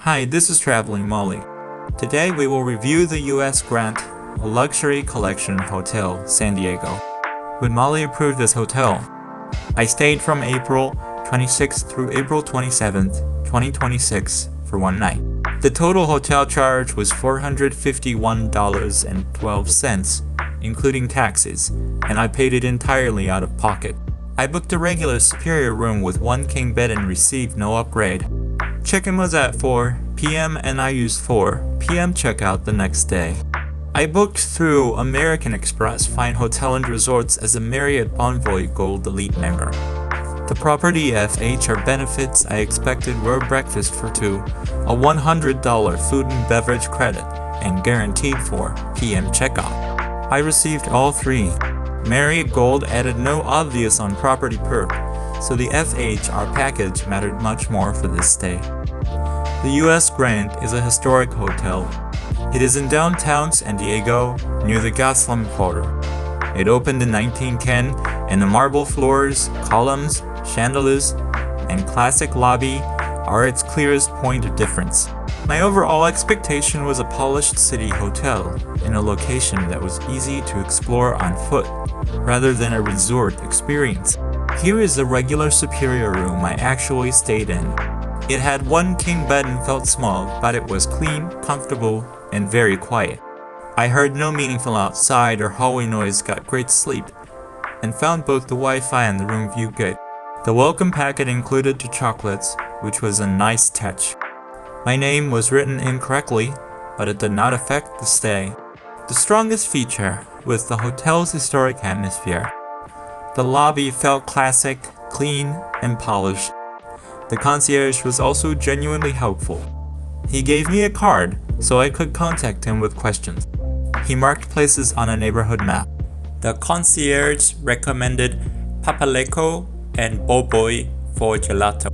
Hi, this is Traveling Molly. Today we will review the US Grant, a luxury collection hotel, San Diego. When Molly approved this hotel, I stayed from April 26th through April 27th, 2026 for one night. The total hotel charge was $451.12, including taxes, and I paid it entirely out of pocket. I booked a regular superior room with one king bed and received no upgrade. Check-in was at 4 p.m. and I used 4 p.m. checkout the next day. I booked through American Express Fine Hotel and Resorts as a Marriott Gold Elite member. The property FHR benefits I expected were breakfast for two, a $100 food and beverage credit, and guaranteed 4 p.m. checkout. I received all three. Marriott Gold added no obvious on-property perk, so the FHR package mattered much more for this stay. The US Grant is a historic hotel. It is in downtown San Diego, near the Gaslamp Quarter. It opened in 1910, and the marble floors, columns, chandeliers, and classic lobby are its clearest point of difference. My overall expectation was a polished city hotel in a location that was easy to explore on foot, rather than a resort experience. Here is the regular superior room I actually stayed in. It had one king bed and felt small, but it was clean, comfortable, and very quiet. I heard no meaningful outside or hallway noise, got great sleep, and found both the Wi-Fi and the room view good. The welcome packet included 2 chocolates, which was a nice touch. My name was written incorrectly, but it did not affect the stay. The strongest feature was the hotel's historic atmosphere. The lobby felt classic, clean, and polished. The concierge was also genuinely helpful. He gave me a card so I could contact him with questions. He marked places on a neighborhood map. The concierge recommended Papaleco and Boboy for gelato.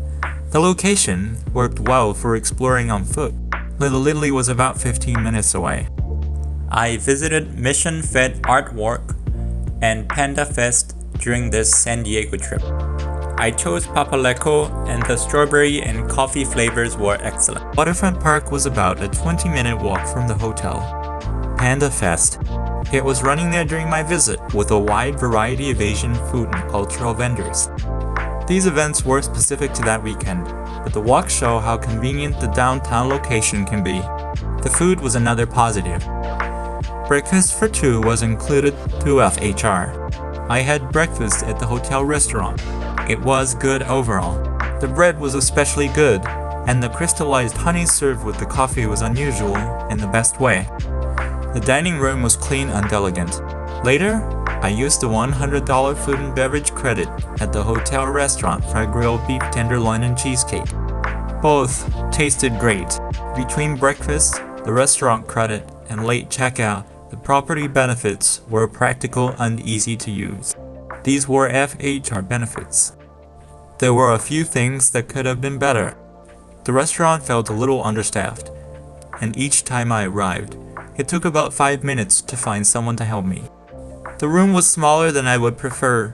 The location worked well for exploring on foot. Little Italy was about 15 minutes away. I visited Mission Fed Artwork and Panda Fest during this San Diego trip. I chose Papaleco and the strawberry and coffee flavors were excellent. Waterfront Park was about a 20-minute walk from the hotel. Panda Fest. It was running there during my visit with a wide variety of Asian food and cultural vendors. These events were specific to that weekend, but the walks show how convenient the downtown location can be. The food was another positive. Breakfast for two was included through FHR. I had breakfast at the hotel restaurant. It was good overall. The bread was especially good, and the crystallized honey served with the coffee was unusual in the best way. The dining room was clean and elegant. Later, I used the $100 food and beverage credit at the hotel restaurant for a grilled beef tenderloin and cheesecake. Both tasted great. Between breakfast, the restaurant credit, and late checkout, the property benefits were practical and easy to use. These were FHR benefits. There were a few things that could have been better. The restaurant felt a little understaffed, and each time I arrived, it took about 5 minutes to find someone to help me. The room was smaller than I would prefer.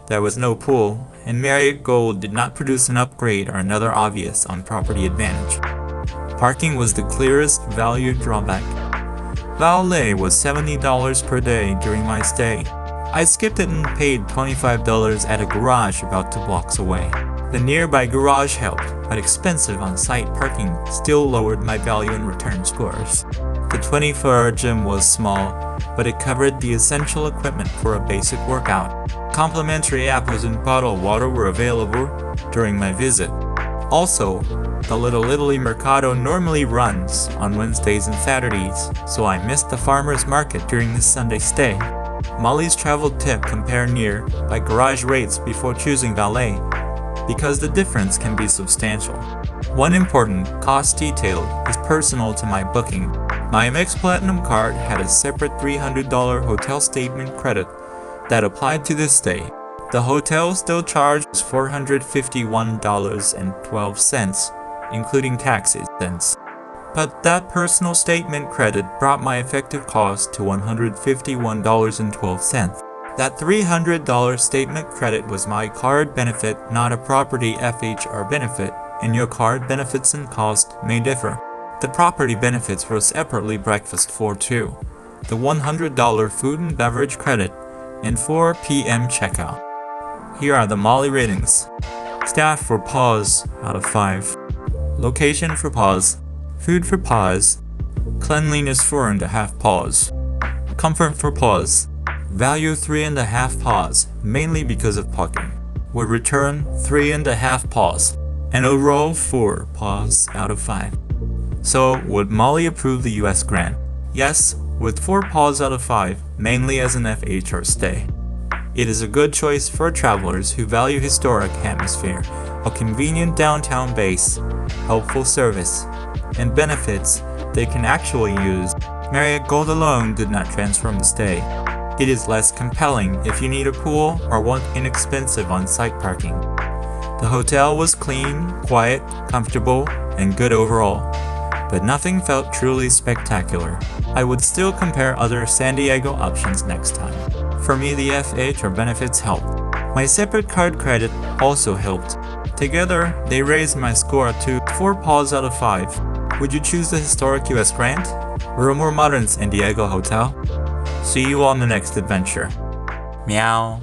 There was no pool, and Marriott Gold did not produce an upgrade or another obvious on-property advantage. Parking was the clearest value drawback. Valet was $70 per day during my stay. I skipped it and paid $25 at a garage about 2 blocks away. The nearby garage helped, but expensive on-site parking still lowered my value and return scores. The 24-hour gym was small, but it covered the essential equipment for a basic workout. Complimentary apples and bottled water were available during my visit. Also, the Little Italy Mercado normally runs on Wednesdays and Saturdays, so I missed the farmer's market during this Sunday stay. Molly's travel tip: compare nearby garage rates before choosing valet, because the difference can be substantial. One important cost detail is personal to my booking. My Amex Platinum card had a separate $300 hotel statement credit that applied to this stay. The hotel still charged $451.12, including taxes, but that personal statement credit brought my effective cost to $151.12. That $300 statement credit was my card benefit, not a property FHR benefit, and your card benefits and cost may differ. The property benefits for separately breakfast for 2, the $100 food and beverage credit, and 4 p.m. checkout. Here are the Molly ratings. Staff for paws out of 5. Location for paws. Food for paws. Cleanliness 4.5 paws. Comfort for paws. Value 3.5 paws, mainly because of parking. Would return 3.5 paws. And overall 4 paws out of 5. So, would Molly approve the US grant? Yes, with 4 paws out of 5, mainly as an FHR stay. It is a good choice for travelers who value historic atmosphere, a convenient downtown base, helpful service, and benefits they can actually use. Marriott Gold alone did not transform the stay. It is less compelling if you need a pool or want inexpensive on-site parking. The hotel was clean, quiet, comfortable, and good overall, but nothing felt truly spectacular. I would still compare other San Diego options next time. For me, the FHR benefits helped. My separate card credit also helped. Together, they raised my score to 4 paws out of 5. Would you choose the historic US grant or a more modern San Diego hotel? See you on the next adventure. Meow.